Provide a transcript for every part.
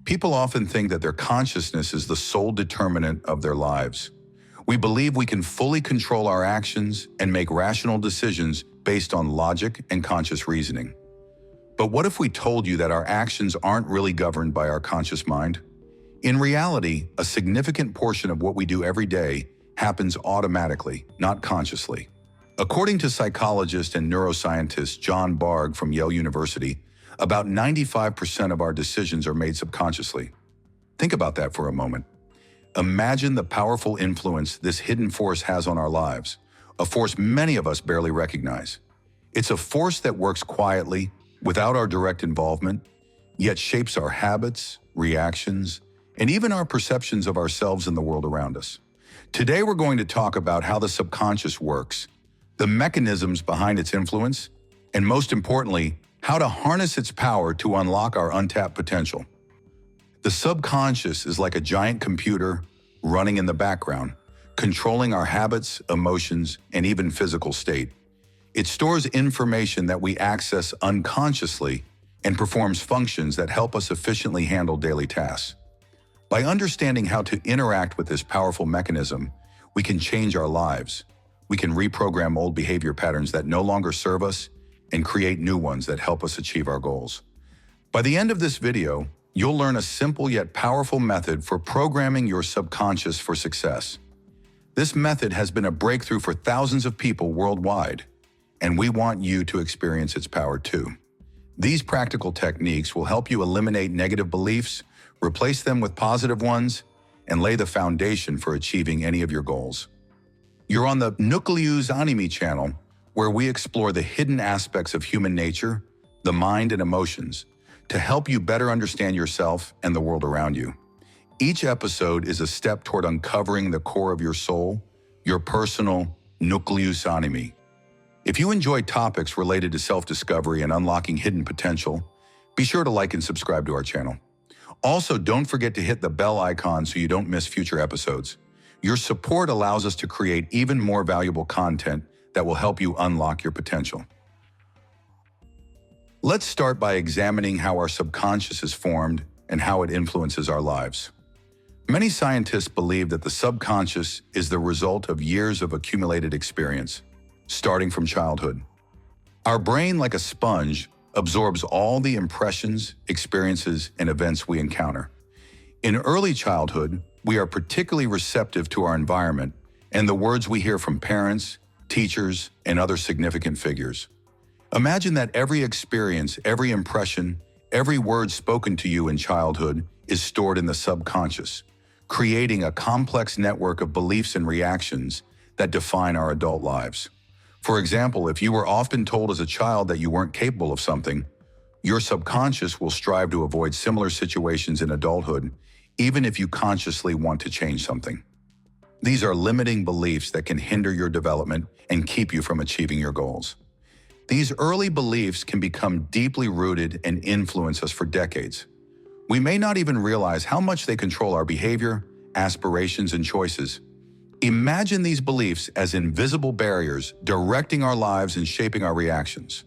People often think that their consciousness is the sole determinant of their lives. We believe we can fully control our actions and make rational decisions based on logic and conscious reasoning. But what if we told you that our actions aren't really governed by our conscious mind? In reality, a significant portion of what we do every day happens automatically, not consciously. According to psychologist and neuroscientist John Bargh from Yale University, about 95% of our decisions are made subconsciously. Think about that for a moment. Imagine the powerful influence this hidden force has on our lives, a force many of us barely recognize. It's a force that works quietly, without our direct involvement, yet shapes our habits, reactions, and even our perceptions of ourselves and the world around us. Today we're going to talk about how the subconscious works, the mechanisms behind its influence, and most importantly, how to harness its power to unlock our untapped potential. The subconscious is like a giant computer running in the background, controlling our habits, emotions, and even physical state. It stores information that we access unconsciously and performs functions that help us efficiently handle daily tasks. By understanding how to interact with this powerful mechanism, we can change our lives. We can reprogram old behavior patterns that no longer serve us and create new ones that help us achieve our goals. By the end of this video, you'll learn a simple yet powerful method for programming your subconscious for success. This method has been a breakthrough for thousands of people worldwide, and we want you to experience its power too. These practical techniques will help you eliminate negative beliefs, replace them with positive ones, and lay the foundation for achieving any of your goals. You're on the Nucleus Animi channel, where we explore the hidden aspects of human nature, the mind and emotions, to help you better understand yourself and the world around you. Each episode is a step toward uncovering the core of your soul, your personal Nucleus Animi. If you enjoy topics related to self-discovery and unlocking hidden potential, be sure to like and subscribe to our channel. Also, don't forget to hit the bell icon so you don't miss future episodes. Your support allows us to create even more valuable content that will help you unlock your potential. Let's start by examining how our subconscious is formed and how it influences our lives. Many scientists believe that the subconscious is the result of years of accumulated experience, starting from childhood. Our brain, like a sponge, absorbs all the impressions, experiences, and events we encounter. In early childhood, we are particularly receptive to our environment and the words we hear from parents, teachers, and other significant figures. Imagine that every experience, every impression, every word spoken to you in childhood is stored in the subconscious, creating a complex network of beliefs and reactions that define our adult lives. For example, if you were often told as a child that you weren't capable of something, your subconscious will strive to avoid similar situations in adulthood, even if you consciously want to change something. These are limiting beliefs that can hinder your development and keep you from achieving your goals. These early beliefs can become deeply rooted and influence us for decades. We may not even realize how much they control our behavior, aspirations, and choices. Imagine these beliefs as invisible barriers directing our lives and shaping our reactions.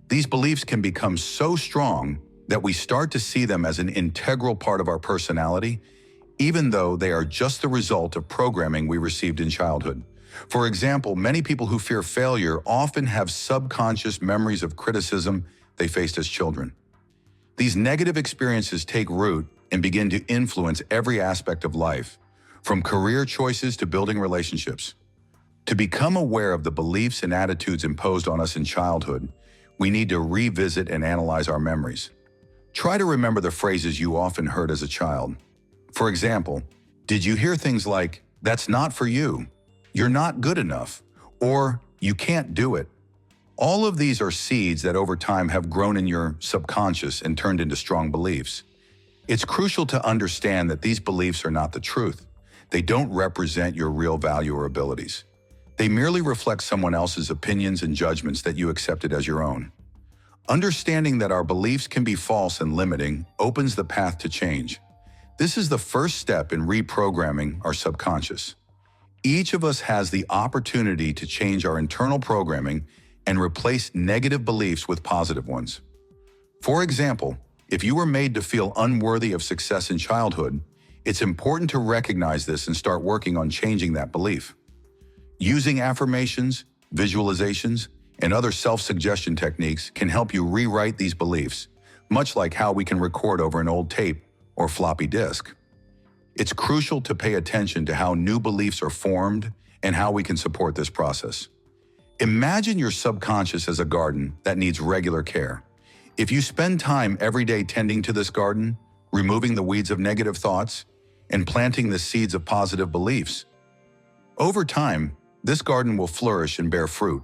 These beliefs can become so strong that we start to see them as an integral part of our personality, even though they are just the result of programming we received in childhood. For example, many people who fear failure often have subconscious memories of criticism they faced as children. These negative experiences take root and begin to influence every aspect of life, from career choices to building relationships. To become aware of the beliefs and attitudes imposed on us in childhood, we need to revisit and analyze our memories. Try to remember the phrases you often heard as a child. For example, did you hear things like, "That's not for you," "You're not good enough," or "You can't do it"? All of these are seeds that over time have grown in your subconscious and turned into strong beliefs. It's crucial to understand that these beliefs are not the truth. They don't represent your real value or abilities. They merely reflect someone else's opinions and judgments that you accepted as your own. Understanding that our beliefs can be false and limiting opens the path to change. This is the first step in reprogramming our subconscious. Each of us has the opportunity to change our internal programming and replace negative beliefs with positive ones. For example, If you were made to feel unworthy of success in childhood, it's important to recognize this and start working on changing that belief. Using affirmations, visualizations, and other self-suggestion techniques can help you rewrite these beliefs, much like how we can record over an old tape or floppy disk. It's crucial to pay attention to how new beliefs are formed and how we can support this process. Imagine your subconscious as a garden that needs regular care. If you spend time every day tending to this garden, removing the weeds of negative thoughts, and planting the seeds of positive beliefs, over time, this garden will flourish and bear fruit.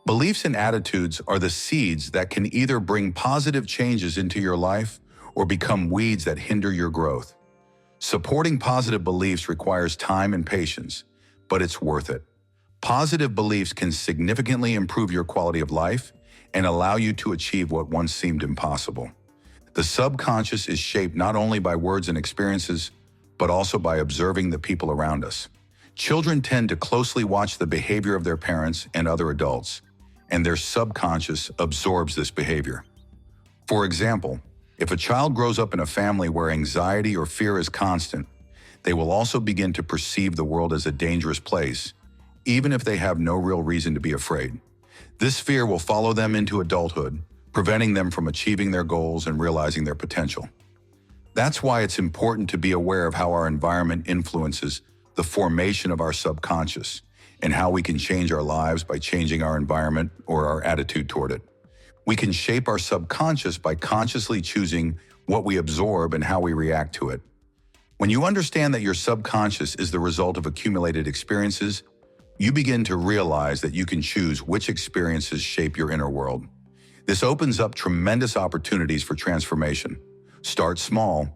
Beliefs and attitudes are the seeds that can either bring positive changes into your life or become weeds that hinder your growth. Supporting positive beliefs requires time and patience, but it's worth it. Positive beliefs can significantly improve your quality of life and allow you to achieve what once seemed impossible. The subconscious is shaped not only by words and experiences, but also by observing the people around us. Children tend to closely watch the behavior of their parents and other adults, and their subconscious absorbs this behavior. For example, if a child grows up in a family where anxiety or fear is constant, they will also begin to perceive the world as a dangerous place, even if they have no real reason to be afraid. This fear will follow them into adulthood, preventing them from achieving their goals and realizing their potential. That's why it's important to be aware of how our environment influences the formation of our subconscious and how we can change our lives by changing our environment or our attitude toward it. We can shape our subconscious by consciously choosing what we absorb and how we react to it. When you understand that your subconscious is the result of accumulated experiences, you begin to realize that you can choose which experiences shape your inner world. This opens up tremendous opportunities for transformation. Start small.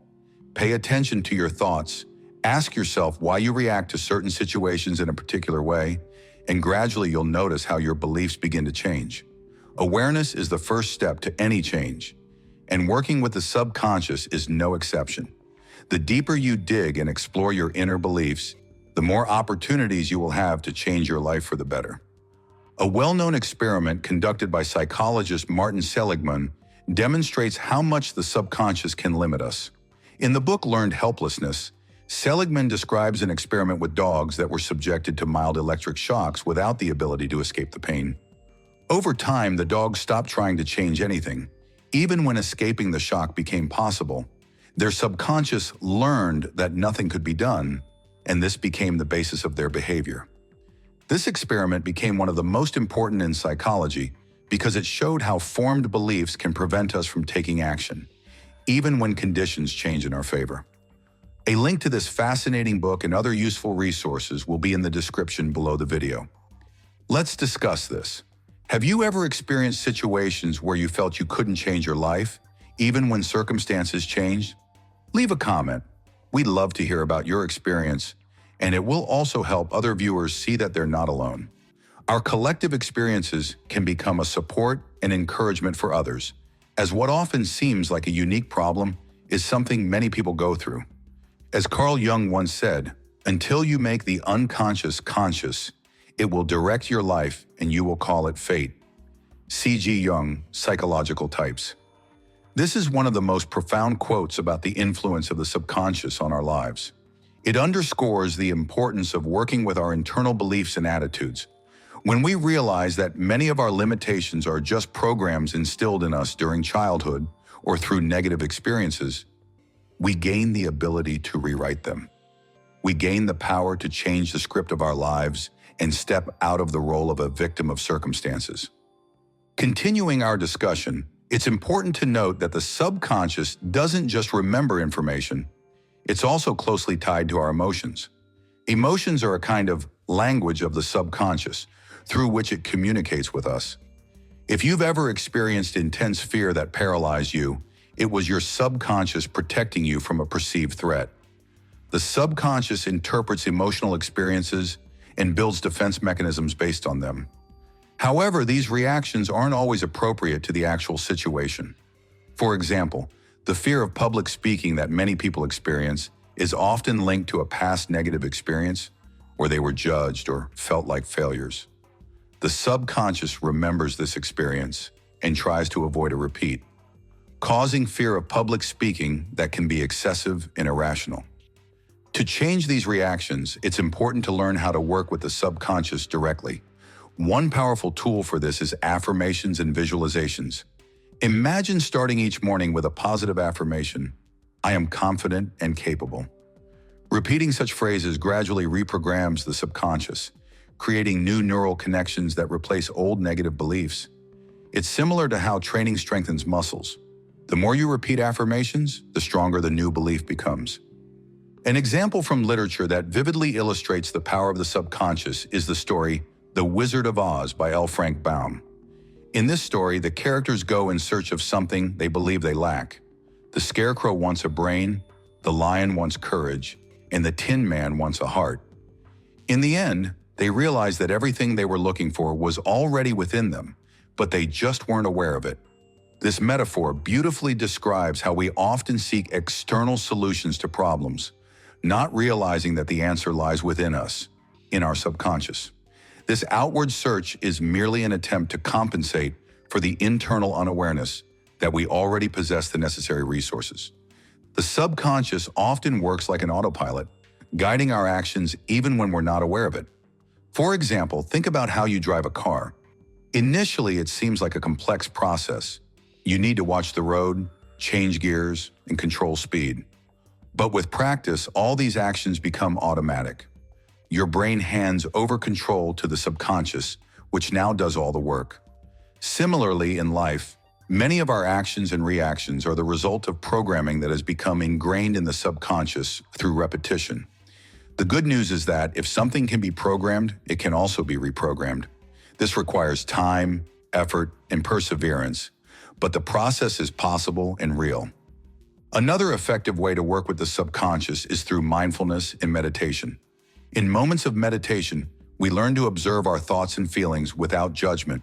Pay attention to your thoughts. Ask yourself why you react to certain situations in a particular way, and gradually you'll notice how your beliefs begin to change. Awareness is the first step to any change, and working with the subconscious is no exception. The deeper you dig and explore your inner beliefs, the more opportunities you will have to change your life for the better. A well-known experiment conducted by psychologist Martin Seligman demonstrates how much the subconscious can limit us. In the book Learned Helplessness, Seligman describes an experiment with dogs that were subjected to mild electric shocks without the ability to escape the pain. Over time, the dogs stopped trying to change anything. Even when escaping the shock became possible, their subconscious learned that nothing could be done, and this became the basis of their behavior. This experiment became one of the most important in psychology because it showed how formed beliefs can prevent us from taking action, even when conditions change in our favor. A link to this fascinating book and other useful resources will be in the description below the video. Let's discuss this. Have you ever experienced situations where you felt you couldn't change your life, even when circumstances changed? Leave a comment. We'd love to hear about your experience, and it will also help other viewers see that they're not alone. Our collective experiences can become a support and encouragement for others, as what often seems like a unique problem is something many people go through. As Carl Jung once said, "Until you make the unconscious conscious, it will direct your life and you will call it fate." C.G. Jung, Psychological Types. This is one of the most profound quotes about the influence of the subconscious on our lives. It underscores the importance of working with our internal beliefs and attitudes. When we realize that many of our limitations are just programs instilled in us during childhood or through negative experiences, we gain the ability to rewrite them. We gain the power to change the script of our lives and step out of the role of a victim of circumstances. Continuing our discussion, it's important to note that the subconscious doesn't just remember information, it's also closely tied to our emotions. Emotions are a kind of language of the subconscious, through which it communicates with us. If you've ever experienced intense fear that paralyzed you, it was your subconscious protecting you from a perceived threat. The subconscious interprets emotional experiences and builds defense mechanisms based on them. However, these reactions aren't always appropriate to the actual situation. For example, the fear of public speaking that many people experience is often linked to a past negative experience where they were judged or felt like failures. The subconscious remembers this experience and tries to avoid a repeat. causing fear of public speaking that can be excessive and irrational. To change these reactions, it's important to learn how to work with the subconscious directly. One powerful tool for this is affirmations and visualizations. Imagine starting each morning with a positive affirmation, "I am confident and capable." Repeating such phrases gradually reprograms the subconscious, creating new neural connections that replace old negative beliefs. It's similar to how training strengthens muscles. The more you repeat affirmations, the stronger the new belief becomes. An example from literature that vividly illustrates the power of the subconscious is the story The Wizard of Oz by L. Frank Baum. In this story, the characters go in search of something they believe they lack. The scarecrow wants a brain, the lion wants courage, and the Tin Man wants a heart. In the end, they realized that everything they were looking for was already within them, but they just weren't aware of it. This metaphor beautifully describes how we often seek external solutions to problems, not realizing that the answer lies within us, in our subconscious. This outward search is merely an attempt to compensate for the internal unawareness that we already possess the necessary resources. The subconscious often works like an autopilot, guiding our actions even when we're not aware of it. For example, think about how you drive a car. Initially, it seems like a complex process. You need to watch the road, change gears, and control speed. But with practice, all these actions become automatic. Your brain hands over control to the subconscious, which now does all the work. Similarly, in life, many of our actions and reactions are the result of programming that has become ingrained in the subconscious through repetition. The good news is that if something can be programmed, it can also be reprogrammed. This requires time, effort, and perseverance, but the process is possible and real. Another effective way to work with the subconscious is through mindfulness and meditation. In moments of meditation, we learn to observe our thoughts and feelings without judgment.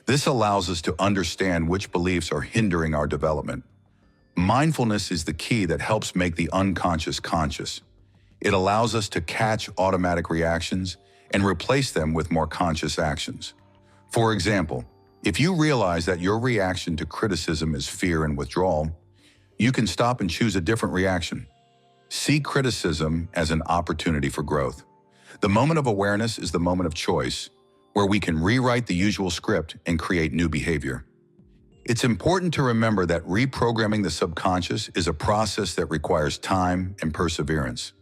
This allows us to understand which beliefs are hindering our development. Mindfulness is the key that helps make the unconscious conscious. It allows us to catch automatic reactions and replace them with more conscious actions. For example, if you realize that your reaction to criticism is fear and withdrawal, you can stop and choose a different reaction. See criticism as an opportunity for growth. The moment of awareness is the moment of choice, where we can rewrite the usual script and create new behavior. It's important to remember that reprogramming the subconscious is a process that requires time and perseverance.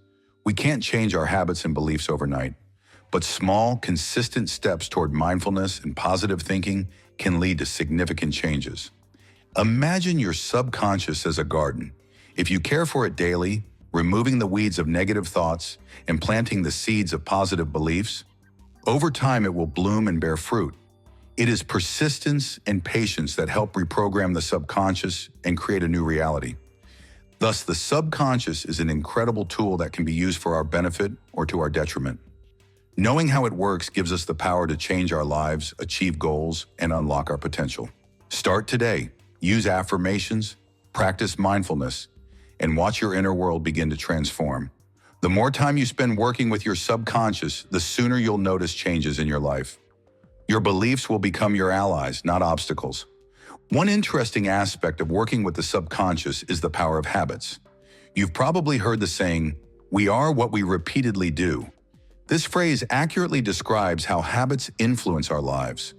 We can't change our habits and beliefs overnight, but small, consistent steps toward mindfulness and positive thinking can lead to significant changes. Imagine your subconscious as a garden. If you care for it daily, removing the weeds of negative thoughts and planting the seeds of positive beliefs, over time it will bloom and bear fruit. It is persistence and patience that help reprogram the subconscious and create a new reality. Thus, the subconscious is an incredible tool that can be used for our benefit or to our detriment. Knowing how it works gives us the power to change our lives, achieve goals, and unlock our potential. Start today. Use affirmations, practice mindfulness, and watch your inner world begin to transform. The more time you spend working with your subconscious, the sooner you'll notice changes in your life. Your beliefs will become your allies, not obstacles. One interesting aspect of working with the subconscious is the power of habits. You've probably heard the saying, "We are what we repeatedly do." This phrase accurately describes how habits influence our lives.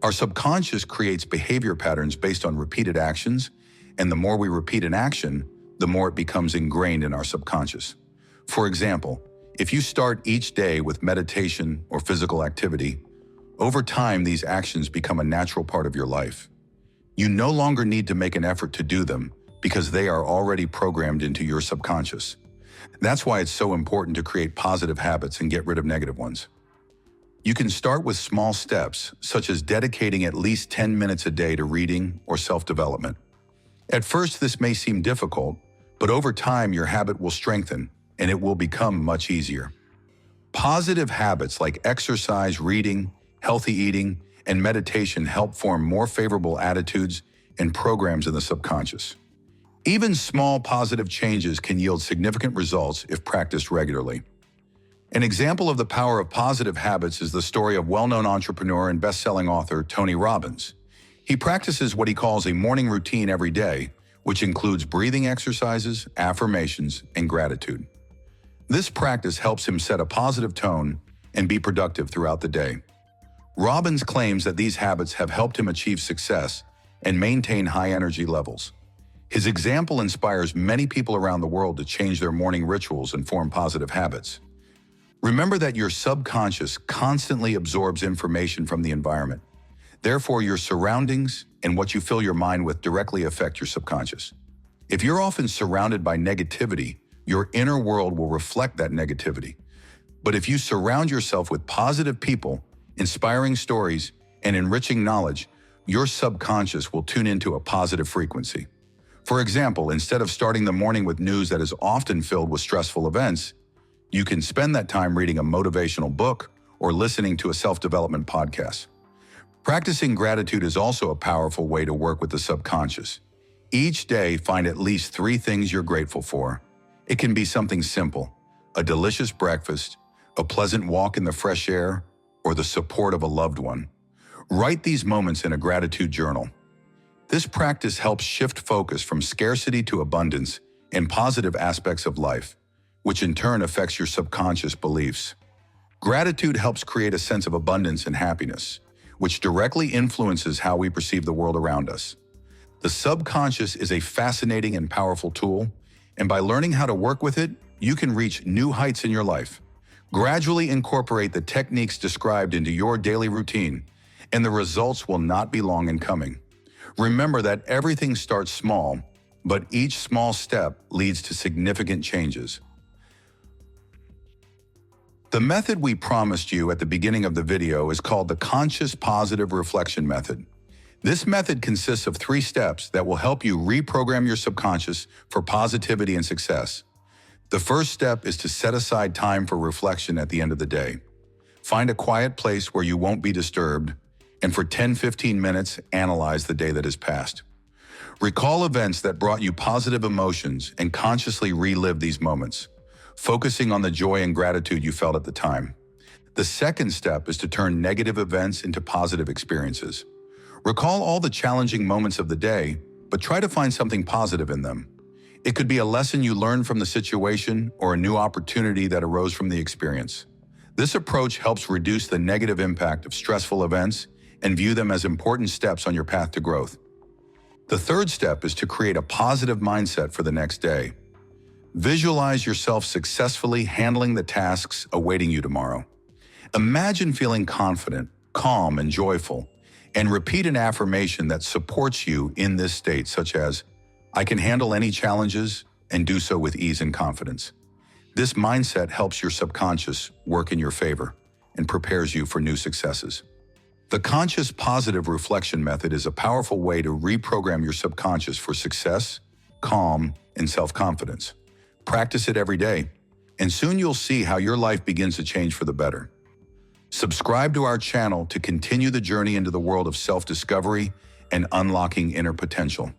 Our subconscious creates behavior patterns based on repeated actions, and the more we repeat an action, the more it becomes ingrained in our subconscious. For example, if you start each day with meditation or physical activity, over time these actions become a natural part of your life. You no longer need to make an effort to do them because they are already programmed into your subconscious. That's why it's so important to create positive habits and get rid of negative ones. You can start with small steps, such as dedicating at least 10 minutes a day to reading or self-development. At first, this may seem difficult, but over time your habit will strengthen and it will become much easier. Positive habits like exercise, reading, healthy eating, and meditation help form more favorable attitudes and programs in the subconscious. Even small positive changes can yield significant results if practiced regularly. An example of the power of positive habits is the story of well-known entrepreneur and best-selling author Tony Robbins. He practices what he calls a morning routine every day, which includes breathing exercises, affirmations, and gratitude. This practice helps him set a positive tone and be productive throughout the day. Robbins claims that these habits have helped him achieve success and maintain high energy levels. His example inspires many people around the world to change their morning rituals and form positive habits. Remember that your subconscious constantly absorbs information from the environment. Therefore, your surroundings and what you fill your mind with directly affect your subconscious. If you're often surrounded by negativity, your inner world will reflect that negativity. But if you surround yourself with positive people, inspiring stories, and enriching knowledge, your subconscious will tune into a positive frequency. For example, instead of starting the morning with news that is often filled with stressful events, you can spend that time reading a motivational book or listening to a self-development podcast. Practicing gratitude is also a powerful way to work with the subconscious. Each day, find at least 3 things you're grateful for. It can be something simple, a delicious breakfast, a pleasant walk in the fresh air, or the support of a loved one. Write these moments in a gratitude journal. This practice helps shift focus from scarcity to abundance and positive aspects of life, which in turn affects your subconscious beliefs. Gratitude helps create a sense of abundance and happiness, which directly influences how we perceive the world around us. The subconscious is a fascinating and powerful tool, and by learning how to work with it, you can reach new heights in your life. Gradually incorporate the techniques described into your daily routine, and the results will not be long in coming. Remember that everything starts small, but each small step leads to significant changes. The method we promised you at the beginning of the video is called the Conscious Positive Reflection Method. This method consists of 3 steps that will help you reprogram your subconscious for positivity and success. The first step is to set aside time for reflection at the end of the day. Find a quiet place where you won't be disturbed, and for 10-15 minutes, analyze the day that has passed. Recall events that brought you positive emotions and consciously relive these moments, focusing on the joy and gratitude you felt at the time. The second step is to turn negative events into positive experiences. Recall all the challenging moments of the day, but try to find something positive in them. It could be a lesson you learned from the situation or a new opportunity that arose from the experience. This approach helps reduce the negative impact of stressful events and view them as important steps on your path to growth. The third step is to create a positive mindset for the next day. Visualize yourself successfully handling the tasks awaiting you tomorrow. Imagine feeling confident, calm, and joyful, and repeat an affirmation that supports you in this state, such as, "I can handle any challenges and do so with ease and confidence." This mindset helps your subconscious work in your favor and prepares you for new successes. The Conscious Positive Reflection Method is a powerful way to reprogram your subconscious for success, calm, and self-confidence. Practice it every day, and soon you'll see how your life begins to change for the better. Subscribe to our channel to continue the journey into the world of self-discovery and unlocking inner potential.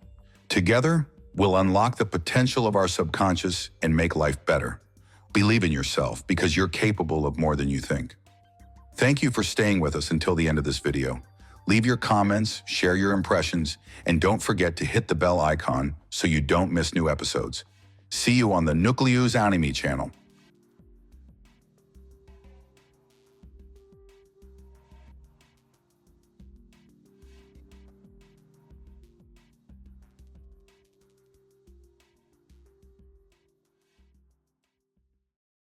Together, we'll unlock the potential of our subconscious and make life better. Believe in yourself because you're capable of more than you think. Thank you for staying with us until the end of this video. Leave your comments, share your impressions, and don't forget to hit the bell icon so you don't miss new episodes. See you on the Nucleus Anime channel.